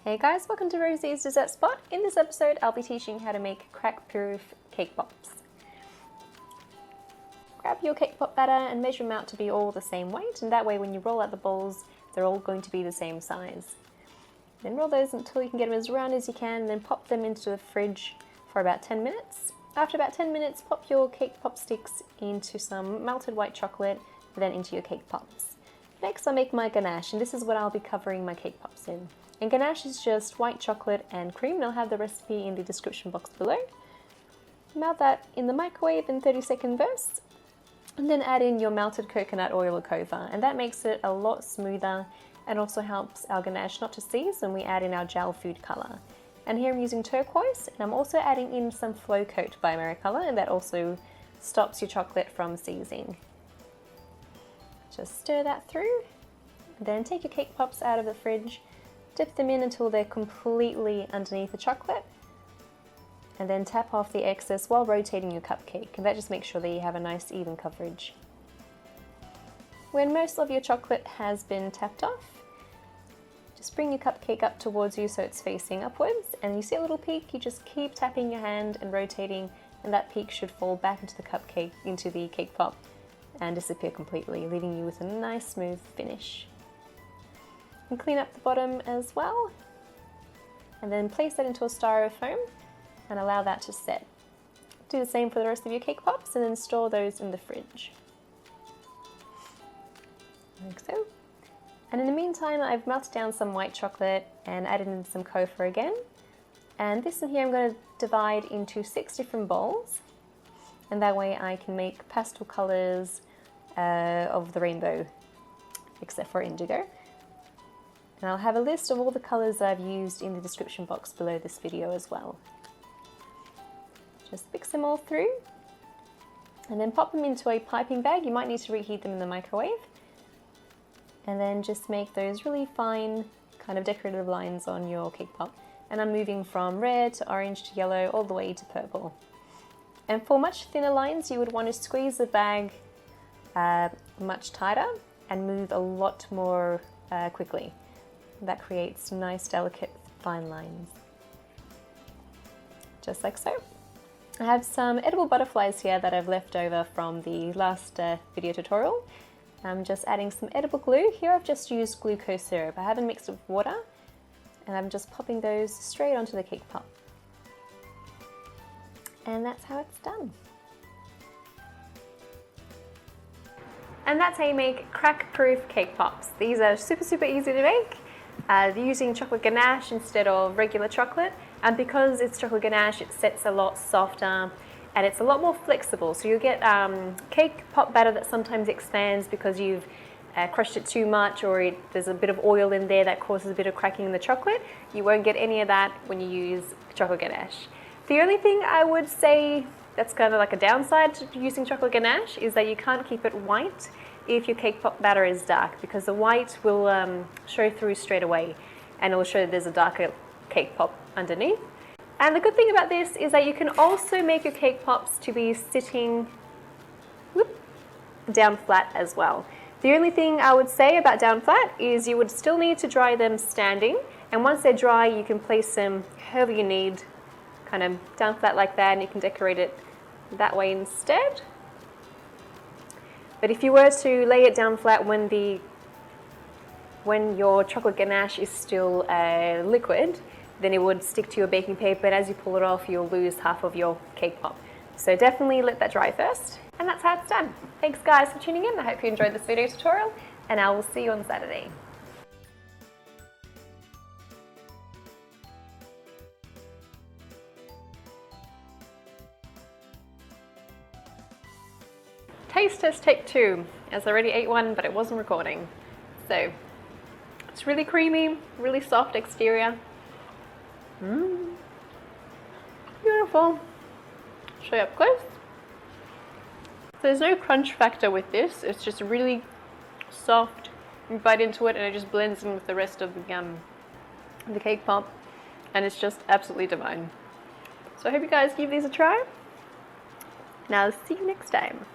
Hey guys, welcome to Rosie's Dessert Spot. In this episode, I'll be teaching how to make crack-proof cake pops. Grab your cake pop batter and measure them out to be all the same weight, and that way when you roll out the balls, they're all going to be the same size. Then roll those until you can get them as round as you can, and then pop them into the fridge for about 10 minutes. After about 10 minutes, pop your cake pop sticks into some melted white chocolate, and then into your cake pops. Next, I'll make my ganache, and this is what I'll be covering my cake pops in. And ganache is just white chocolate and cream, and I'll have the recipe in the description box below. Melt that in the microwave in 30-second bursts, and then add in your melted coconut oil or copha, and that makes it a lot smoother and also helps our ganache not to seize when we add in our gel food colour. And here I'm using Turquoise, and I'm also adding in some flo-coat by Americolour, and that also stops your chocolate from seizing. Just stir that through, then take your cake pops out of the fridge, dip them in until they're completely underneath the chocolate, and then tap off the excess while rotating your cupcake, and that just makes sure that you have a nice even coverage. When most of your chocolate has been tapped off, just bring your cupcake up towards you so it's facing upwards, and you see a little peak, you just keep tapping your hand and rotating, and that peak should fall back into the cupcake, into the cake pop, and disappear completely, leaving you with a nice smooth finish. And clean up the bottom as well, and then place that into a styrofoam and allow that to set. Do the same for the rest of your cake pops, and then store those in the fridge, like so. And in the meantime, I've melted down some white chocolate and added in some copha again, and this in here I'm going to divide into 6 different bowls, and that way I can make pastel colours of the rainbow, except for indigo. And I'll have a list of all the colours that I've used in the description box below this video as well. Just mix them all through, and then pop them into a piping bag. You might need to reheat them in the microwave. And then just make those really fine kind of decorative lines on your cake pop. And I'm moving from red to orange to yellow all the way to purple. And for much thinner lines, you would want to squeeze the bag much tighter and move a lot more quickly. That creates nice, delicate, fine lines. Just like so. I have some edible butterflies here that I've left over from the last video tutorial. I'm just adding some edible glue. Here I've just used glucose syrup. I haven't mixed it with water, and I'm just popping those straight onto the cake pop. And that's how it's done. And that's how you make crack-proof cake pops. These are super easy to make. Using chocolate ganache instead of regular chocolate, and because it's chocolate ganache, it sets a lot softer and it's a lot more flexible, so you'll get cake pop batter that sometimes expands because you've crushed it too much, or there's a bit of oil in there that causes a bit of cracking in the chocolate. You won't get any of that when you use chocolate ganache. The only thing I would say that's kind of like a downside to using chocolate ganache is that you can't keep it white if your cake pop batter is dark, because the white will show through straight away, and it will show there's a darker cake pop underneath. And the good thing about this is that you can also make your cake pops to be sitting down flat as well. The only thing I would say about down flat is you would still need to dry them standing, and once they're dry you can place them however you need, kind of down flat like that, and you can decorate it that way instead. But if you were to lay it down flat when your chocolate ganache is still liquid, then it would stick to your baking paper, and as you pull it off, you'll lose half of your cake pop. So definitely let that dry first. And that's how it's done. Thanks guys for tuning in. I hope you enjoyed this video tutorial, and I will see you on Saturday. Taste test take 2, as I already ate one, but it wasn't recording. So, it's really creamy, really soft exterior. Beautiful. Show you up close. So there's no crunch factor with this, it's just really soft. You bite into it and it just blends in with the rest of the cake pop, and it's just absolutely divine. So I hope you guys give these a try, and I'll see you next time.